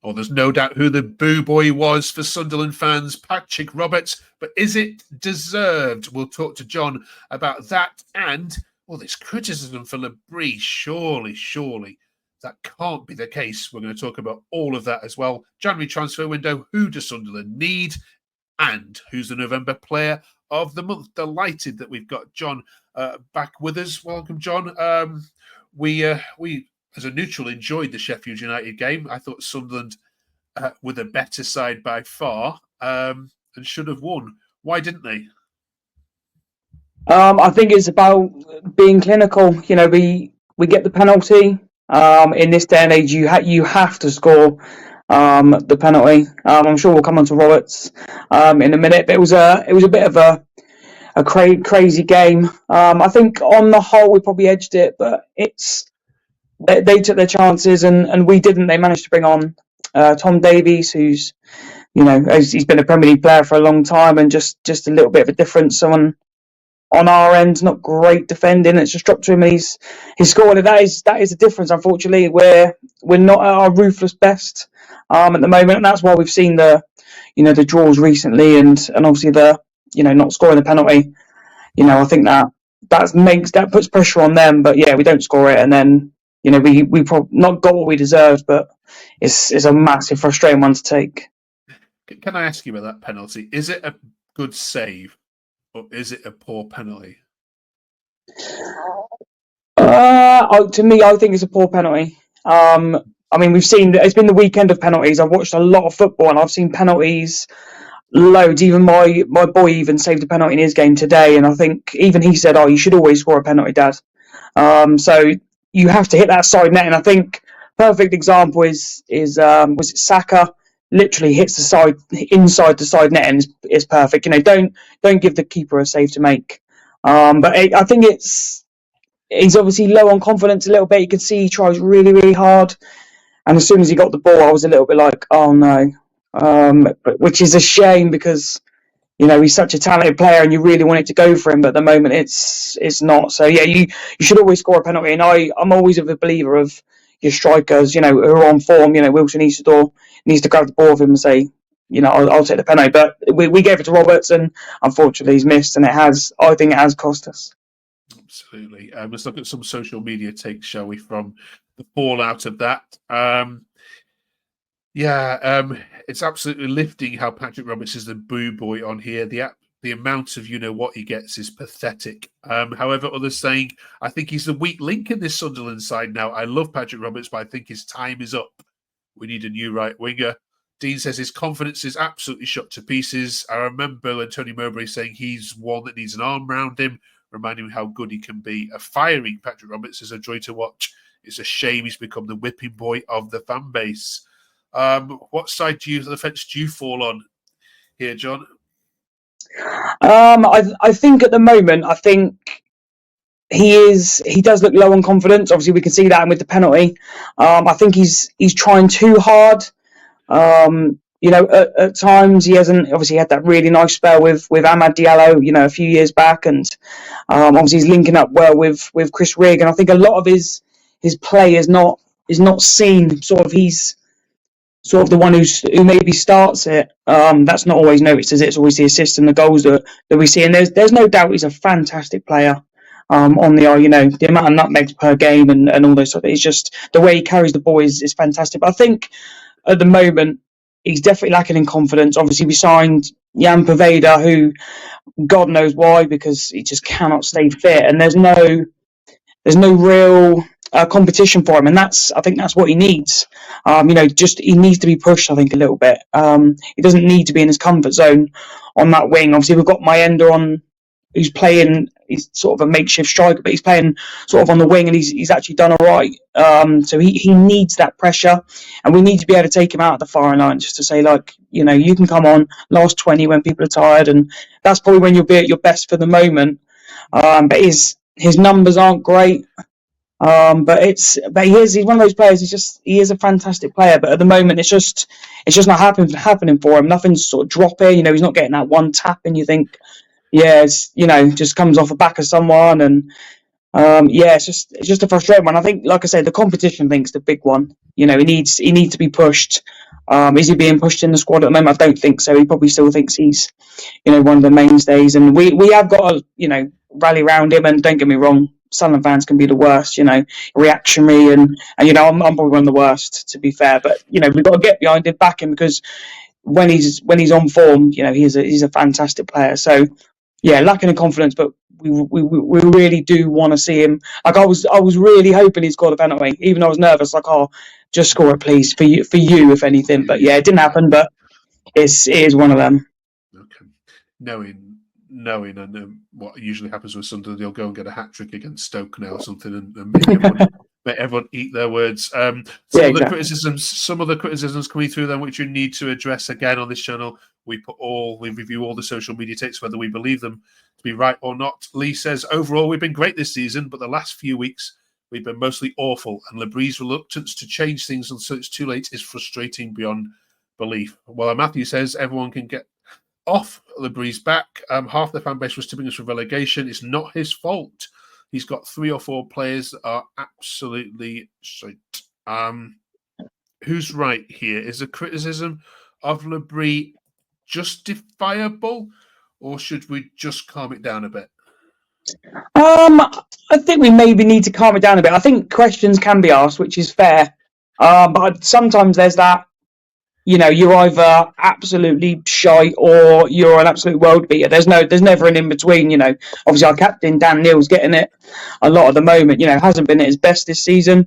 Well, there's no doubt who the boo boy was for Sunderland fans, Patrick Roberts, but is it deserved? We'll talk to John about that and, well, this criticism for Labrie. Surely, that can't be the case. We're going to talk about all of that as well. January transfer window, who does Sunderland need? And who's the November player of the month? Delighted that we've got John back with us. Welcome, John. We as a neutral, enjoyed the Sheffield United game. I thought Sunderland were the better side by far and should have won. Why didn't they? I think it's about being clinical. You know, we get the penalty. In this day and age, you have to score the penalty. I'm sure we'll come on to Roberts in a minute, but it was a bit of a crazy game. I think on the whole we probably edged it, but they took their chances and we didn't. They managed to bring on Tom Davies, who's, you know, he's been a Premier League player for a long time, and just a little bit of a difference. Someone on our end, not great defending. It's just dropped to him, and he's scored. That is the difference. Unfortunately, we're not at our ruthless best at the moment, and that's why we've seen the draws recently, and obviously the not scoring the penalty. You know, I think that puts pressure on them. But yeah, we don't score it, and then we probably not got what we deserved, but it's a massive frustrating one to take. Can I ask you about that penalty? Is it a good save, or is it a poor penalty? To me, I think it's a poor penalty. I mean, it's been the weekend of penalties. I've watched a lot of football, and I've seen penalties loads. Even my boy even saved a penalty in his game today, and I think even he said, "Oh, you should always score a penalty, Dad." So you have to hit that side net, and I think perfect example was it Saka? Literally hits the side inside the side net and is perfect. You know, don't give the keeper a save to make. But I think he's obviously low on confidence a little bit. You can see he tries really, really hard, and as soon as he got the ball, I was a little bit like, oh no, which is a shame because he's such a talented player and you really want it to go for him, but at the moment it's not. So yeah, you should always score a penalty, and I'm always a believer of your strikers, who are on form. Wilson needs to grab the ball of him and say, I'll take the penalty. But we gave it to Roberts, and unfortunately he's missed, and I think it has cost us. Absolutely. Let's look at some social media takes, shall we, from the fallout of that. It's absolutely lifting how Patrick Roberts is the boo boy on here. The amount of what he gets is pathetic. However, others saying, I think he's the weak link in this Sunderland side now. I love Patrick Roberts, but I think his time is up. We need a new right winger. Dean says his confidence is absolutely shot to pieces. I remember Tony Mowbray saying he's one that needs an arm around him, reminding him how good he can be. A firing Patrick Roberts is a joy to watch. It's a shame he's become the whipping boy of the fan base. What side of the fence do you fall on here, John? I think at the moment, he does look low on confidence. Obviously, we can see that with the penalty. I think he's trying too hard. At times he hasn't. Obviously, had that really nice spell with Amad Diallo, a few years back, and obviously he's linking up well with Chris Rigg. And I think a lot of his play is not seen. He's sort of the one who maybe starts it. That's not always noticed, is it? It's always the assists and the goals that we see. And there's no doubt he's a fantastic player on the eye. The amount of nutmegs per game and all those sort of things. It's just the way he carries the ball is fantastic. But I think at the moment he's definitely lacking in confidence. Obviously, we signed Jan Poveda, who God knows why, because he just cannot stay fit, and there's no real competition for him, and I think that's what he needs. He needs to be pushed, I think, a little bit. He doesn't need to be in his comfort zone on that wing. Obviously, we've got Mayenda on, who's playing. He's sort of a makeshift striker, but he's playing sort of on the wing, and he's actually done all right. So he needs that pressure, and we need to be able to take him out of the firing line, just to say, you can come on last 20 when people are tired, and that's probably when you'll be at your best for the moment. But his numbers aren't great. But he's one of those players. He is a fantastic player, but at the moment it's just not happening for him. Nothing's sort of dropping. He's not getting that one tap, and you think, just comes off the back of someone, and it's just a frustrating one. I think, like I said, the competition think's the big one. He needs to be pushed. Is he being pushed in the squad at the moment? I don't think so. He probably still thinks he's, one of the mainstays, and we have got to, rally around him. And don't get me wrong, Sunderland fans can be the worst, reactionary, and I'm probably one of the worst, to be fair. But we've got to get behind him, back him, because when he's on form, he's a fantastic player. So yeah, lacking in confidence, but we really do want to see him. Like I was really hoping he scored a penalty, even though I was nervous. Like, oh, just score it, please, for you, if anything. But yeah, it didn't happen. But it is one of them. Okay, knowing, and what usually happens with Sunderland, they'll go and get a hat trick against Stoke now or something, and make everyone eat their words. Some of the criticisms coming through then, which you need to address again on this channel. We review all the social media takes, whether we believe them to be right or not. Lee says, overall, we've been great this season, but the last few weeks we've been mostly awful, and Labry's reluctance to change things until it's too late is frustrating beyond belief. Well, Matthew says everyone can get off Labry's back. Half the fan base was tipping us for relegation. It's not his fault. He's got 3 or 4 players that are absolutely shite. Who's right here? Is the criticism of Labry justifiable, or should we just calm it down a bit? I think we maybe need to calm it down a bit. I think questions can be asked, which is fair. But sometimes there's that, you're either absolutely shite or you're an absolute world beater. There's never an in between. Obviously our captain Dan Neil's getting it a lot at the moment. Hasn't been at his best this season,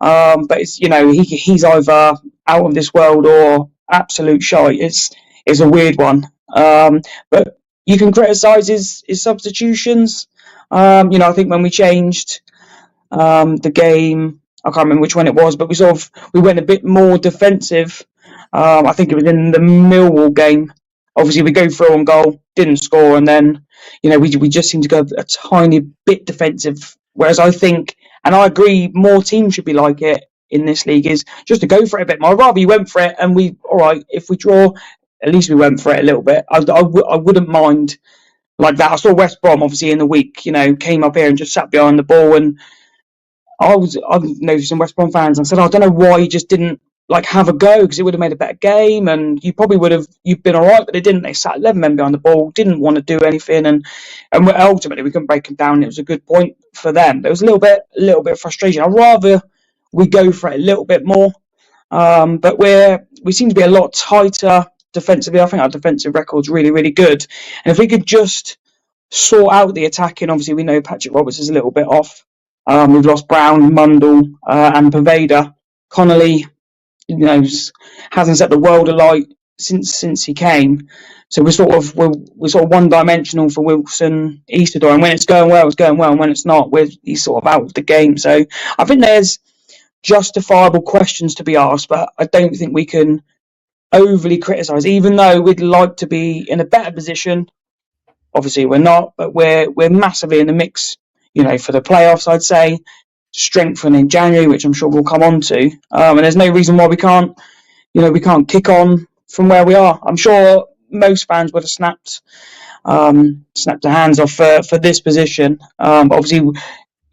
but it's he's either out of this world or absolute shite. It's a weird one. But you can criticise his substitutions. I think when we changed the game, I can't remember which one it was, but we went a bit more defensive. I think it was in the Millwall game. Obviously, we go through on goal, didn't score, and then we just seem to go a tiny bit defensive. Whereas I think, and I agree, more teams should be like it in this league, is just to go for it a bit more. I'd rather you went for it, and all right, if we draw, at least we went for it a little bit. I wouldn't mind like that. I saw West Brom obviously in the week, came up here and just sat behind the ball, and I've noticed some West Brom fans and said, I don't know why you just didn't have a go, because it would have made a better game, and you've been all right, but they didn't. They sat 11 men behind the ball, didn't want to do anything, and ultimately we couldn't break them down. It was a good point for them. There was a little bit of frustration. I'd rather we go for it a little bit more, but we seem to be a lot tighter defensively. I think our defensive record's really, really good, and if we could just sort out the attacking. Obviously, we know Patrick Roberts is a little bit off. We've lost Brown, Mundell, and Poveda. Connolly, hasn't set the world alight since he came. So we're sort of one-dimensional for Wilson, Easterdoor, and when it's going well, it's going well, and when it's not, he's sort of out of the game. So I think there's justifiable questions to be asked, but I don't think we can overly criticise, even though we'd like to be in a better position. Obviously, we're not, but we're massively in the mix, for the playoffs, I'd say. Strengthen in January, which I'm sure we'll come on to. And there's no reason why we can't kick on from where we are. I'm sure most fans would have snapped their hands off for this position. But obviously,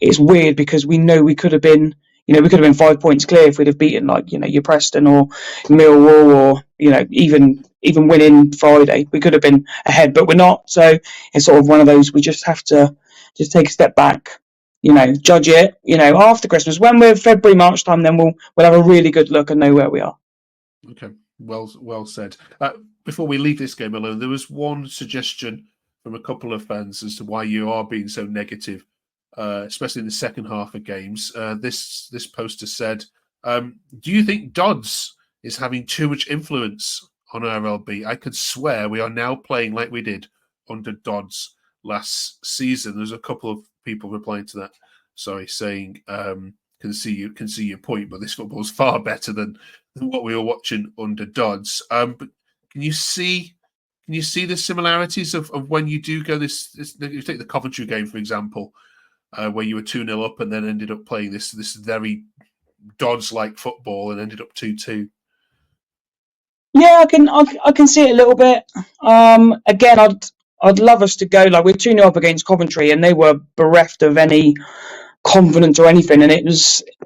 it's weird because we know we could have been 5 points clear if we'd have beaten your Preston or Millwall, or even winning Friday. We could have been ahead, but we're not. So it's sort of one of those. We just have to just take a step back. Judge it. After Christmas, when we're February, March time, then we'll have a really good look and know where we are. Okay, well said. Before we leave this game alone, there was one suggestion from a couple of fans as to why you are being so negative, especially in the second half of games. This poster said, "Do you think Dodds is having too much influence on RLB? I could swear we are now playing like we did under Dodds last season." There's a couple of people replying to that, saying can see your point, but this football is far better than what we were watching under Dodds. But can you see the similarities of when you do go this you take the Coventry game, for example, where you were 2-0 up and then ended up playing this very Dodds-like football and ended up 2-2? Yeah, I can see it a little bit. Again, I'd love us to go we're 2-0 up against Coventry, and they were bereft of any confidence or anything. And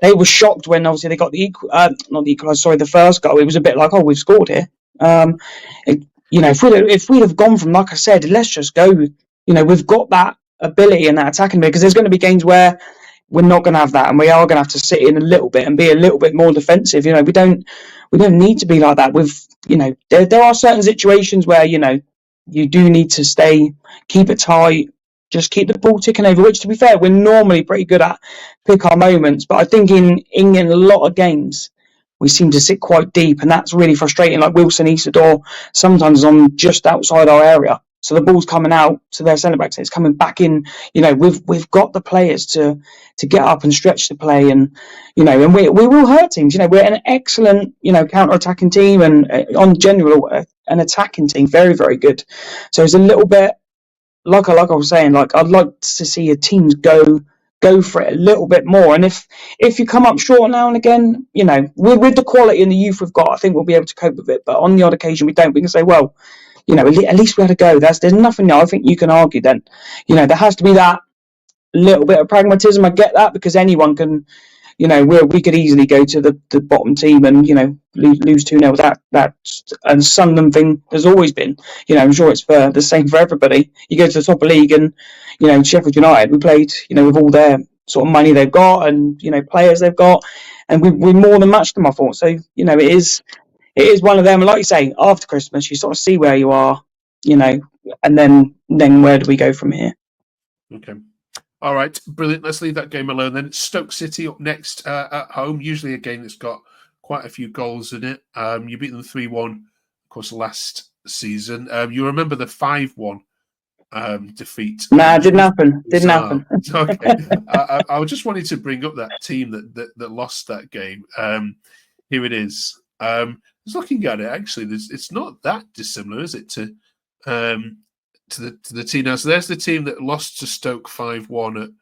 they were shocked when obviously they got the first goal. It was a bit like, oh, we've scored here. If we'd have gone from, like I said, let's just go. We've got that ability and that attacking because there's going to be games where we're not going to have that, and we are going to have to sit in a little bit and be a little bit more defensive. We don't need to be like that. There are certain situations where you do need to keep it tight, just keep the ball ticking over. Which, to be fair, we're normally pretty good at, pick our moments. But I think in a lot of games we seem to sit quite deep, and that's really frustrating. Like Wilson Isidore sometimes is on just outside our area. So the ball's coming out to their centre backs, and it's coming back in. We've got the players to get up and stretch the play, and and we will hurt teams. We're an excellent counter-attacking team, and on general an attacking team, very very good. So it's a little bit like I was saying. Like I'd like to see your teams go for it a little bit more. And if you come up short now and again, with the quality and the youth we've got, I think we'll be able to cope with it. But on the odd occasion we don't, we can say, well, at least we had a go. There's nothing I think you can argue then. There has to be that little bit of pragmatism. I get that because anyone can, we could easily go to the bottom team and, lose 2-0. That and Sunderland thing has always been, I'm sure it's the same for everybody. You go to the top of the league and, Sheffield United, we played, with all their sort of money they've got and, players they've got, and we more than matched them, I thought. So, it is one of them. Like you say, after Christmas, you sort of see where you are, and then where do we go from here? Okay. All right. Brilliant. Let's leave that game alone then. Stoke City up next at home. Usually a game that's got quite a few goals in it. You beat them 3-1, of course, last season. You remember the 5-1 defeat? Nah, it didn't happen. Didn't happen. Okay. I just wanted to bring up that team that lost that game. Here it is. Just looking at it, actually, it's not that dissimilar, is it, to the team now? So there's the team that lost to Stoke 5-1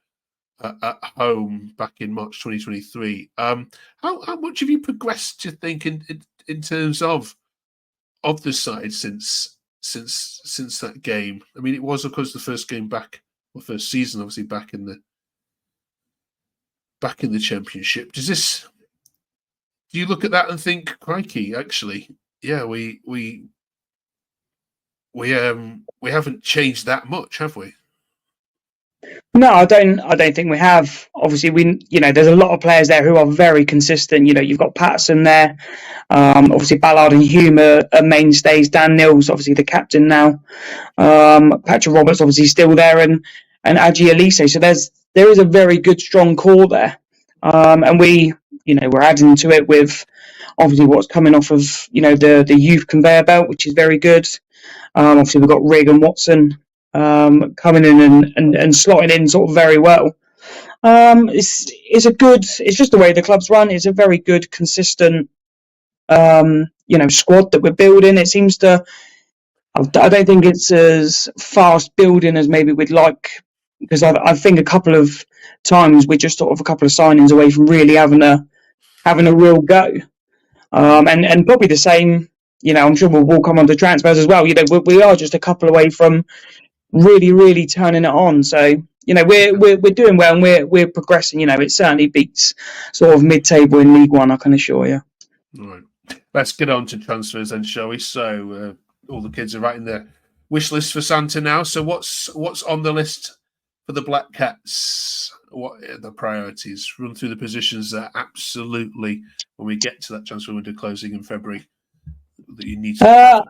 at home back in March 2023. How much have you progressed, do you think, in terms of the side since that game? I mean, it was, of course, the first game back, or first season, obviously, back in the Championship. Do you look at that and think, crikey, actually, yeah, we haven't changed that much, have we? No, I don't think we have. Obviously, there's a lot of players there who are very consistent. You've got Patterson there. Obviously, Ballard and Hume are mainstays. Dan Neal's obviously the captain now. Patrick Roberts obviously still there, and Aji Elise. So there is a very good, strong core there. And we're adding to it with obviously what's coming off of the youth conveyor belt, which is very good. Obviously, we've got Rigg and Watson coming in and slotting in sort of very well. It's just the way the club's run. It's a very good, consistent, squad that we're building. It seems to. I don't think it's as fast building as maybe we'd like, because I think a couple of times we're just sort of a couple of signings away from really having a real go. And probably the same. I'm sure we'll come on to transfers as well. We are just a couple away from really, really turning it on. So, we're doing well and we're progressing. It certainly beats sort of mid-table in League One, I can assure you. All right. Let's get on to transfers then, shall we? So, all the kids are writing their wish list for Santa now. So, what's on the list for the Black Cats? What are the priorities? Run through the positions that absolutely, when we get to that transfer window closing in February, that you need to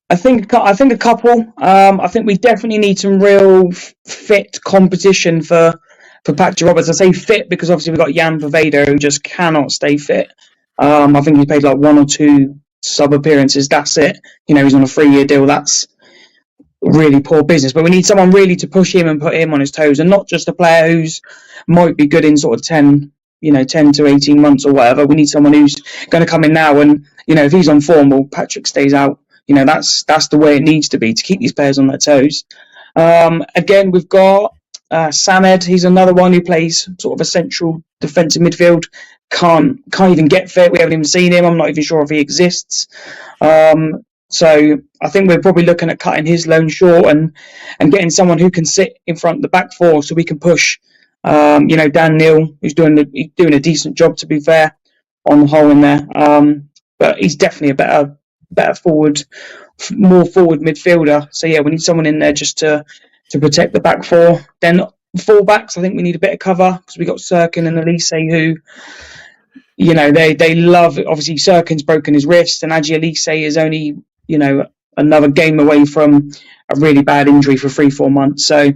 I think a couple. I think we definitely need some real fit competition for Patrick Roberts. I say fit because obviously we've got Jan Paveda who just cannot stay fit. I think he's played like 1 or 2 sub appearances. That's it. He's on a 3-year deal. That's really poor business. But we need someone really to push him and put him on his toes, and not just a player who's might be good in sort of 10 to 18 months or whatever. We need someone who's going to come in now, and if he's on form, well, Patrick stays out. That's the way it needs to be to keep these players on their toes. Again, we've got Samed. He's another one who plays sort of a central defensive midfield. Can't even get fit. We haven't even seen him. I'm not even sure if he exists. So I think we're probably looking at cutting his loan short and getting someone who can sit in front of the back four so we can push Dan Neil, who's doing a decent job, to be fair, on the whole in there. But he's definitely a better forward, more forward midfielder. So yeah, we need someone in there just to protect the back four. Then fullbacks, I think we need a bit of cover because we got Sirkin and Elise, who, they love. Obviously, Sirkin's broken his wrist, and Aji Elise is only, another game away from a really bad injury for 3-4 months. So,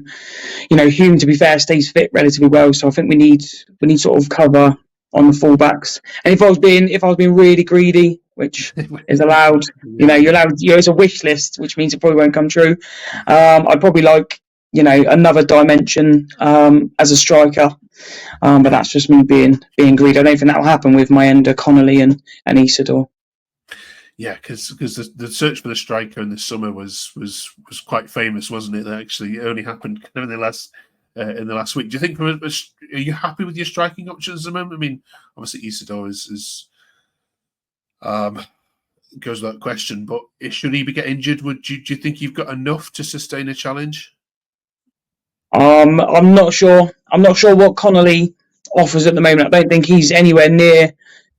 Hume, to be fair, stays fit relatively well. So I think we need sort of cover on the fullbacks. And if I was being really greedy, which is allowed, you're allowed. It's a wish list, which means it probably won't come true. I'd probably like, another dimension as a striker. But that's just me being greedy. I don't think that will happen with Mayenda, Connolly, and Isidore. Yeah, because the search for the striker in the summer was quite famous, wasn't it? That actually only happened in the last week. Do you think? Are you happy with your striking options at the moment? I mean, obviously Isidore is goes without question, but should he get injured? Do you think you've got enough to sustain a challenge? I'm not sure. I'm not sure what Connolly offers at the moment. I don't think he's anywhere near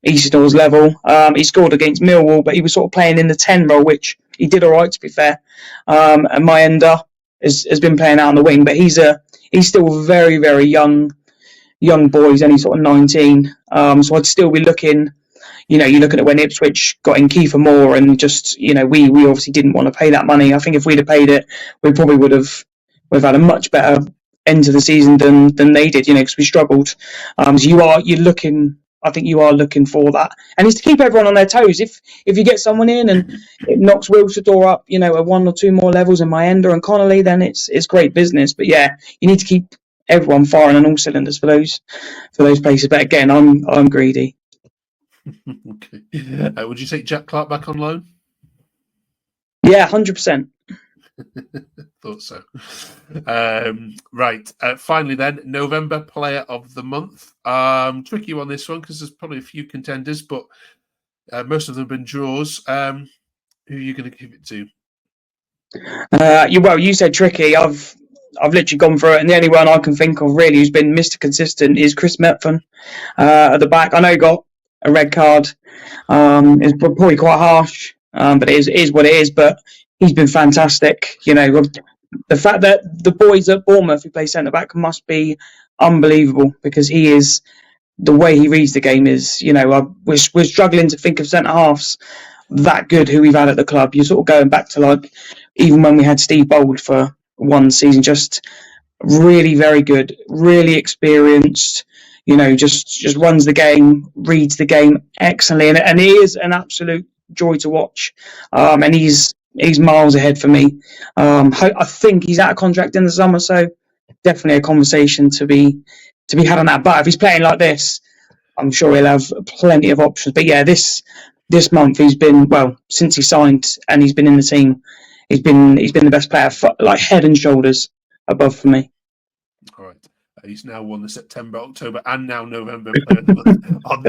Isidore's level. He scored against Millwall, but he was sort of playing in the 10 role, which he did all right, to be fair. And Mayenda has been playing out on the wing, but he's still very, very young boy. He's only sort of 19. So I'd still be looking. You're looking at when Ipswich got in Kiefer Moore, and just we obviously didn't want to pay that money. I think if we'd have paid it, we probably would have had a much better end to the season than they did. Because we struggled. So you're looking. I think you are looking for that, and it's to keep everyone on their toes. If you get someone in and it knocks Wiltshire up, a 1 or 2 more levels in Mayenda and Connolly, then it's great business. But yeah, you need to keep everyone firing on all cylinders for those places. But again, I'm greedy. Okay. Would you take Jack Clark back on loan? Yeah, 100%. Thought so. Right. Finally, then, November Player of the Month. Tricky one, this one, because there's probably a few contenders, but most of them have been draws. Who are you going to give it to? You said tricky. I've literally gone through it, and the only one I can think of really who's been Mr. Consistent is Chris Mepham at the back. I know he got a red card. It's probably quite harsh, but it is what it is. But he's been fantastic. The fact that the boys at Bournemouth who play centre back must be unbelievable, because he is, the way he reads the game is, we're struggling to think of centre halves that good who we've had at the club. You're sort of going back to even when we had Steve Bold for one season, just really very good, really experienced. Just runs the game, reads the game excellently, and he is an absolute joy to watch. And he's miles ahead for me. I think he's out of contract in the summer, so definitely a conversation to be had on that. But if he's playing like this, I'm sure he'll have plenty of options. But yeah, this month he's been, since he signed and he's been in the team, he's been the best player, head and shoulders above for me. All right. He's now won the September, October, and now November Player of the Month on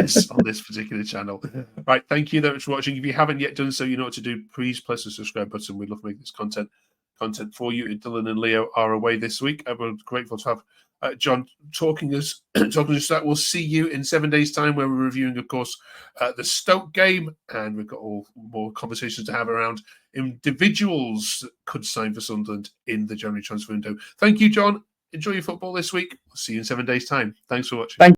this particular channel. Right, thank you very much for watching. If you haven't yet done so, you know what to do. Please press the subscribe button. We'd love to make this content for you. Dylan and Leo are away this week. We're grateful to have John talking us that. We'll see you in 7 days' time, where we're reviewing, of course, the Stoke game, and we've got all more conversations to have around individuals that could sign for Sunderland in the January transfer window. Thank you, John. Enjoy your football this week. We'll see you in 7 days' time. Thanks for watching.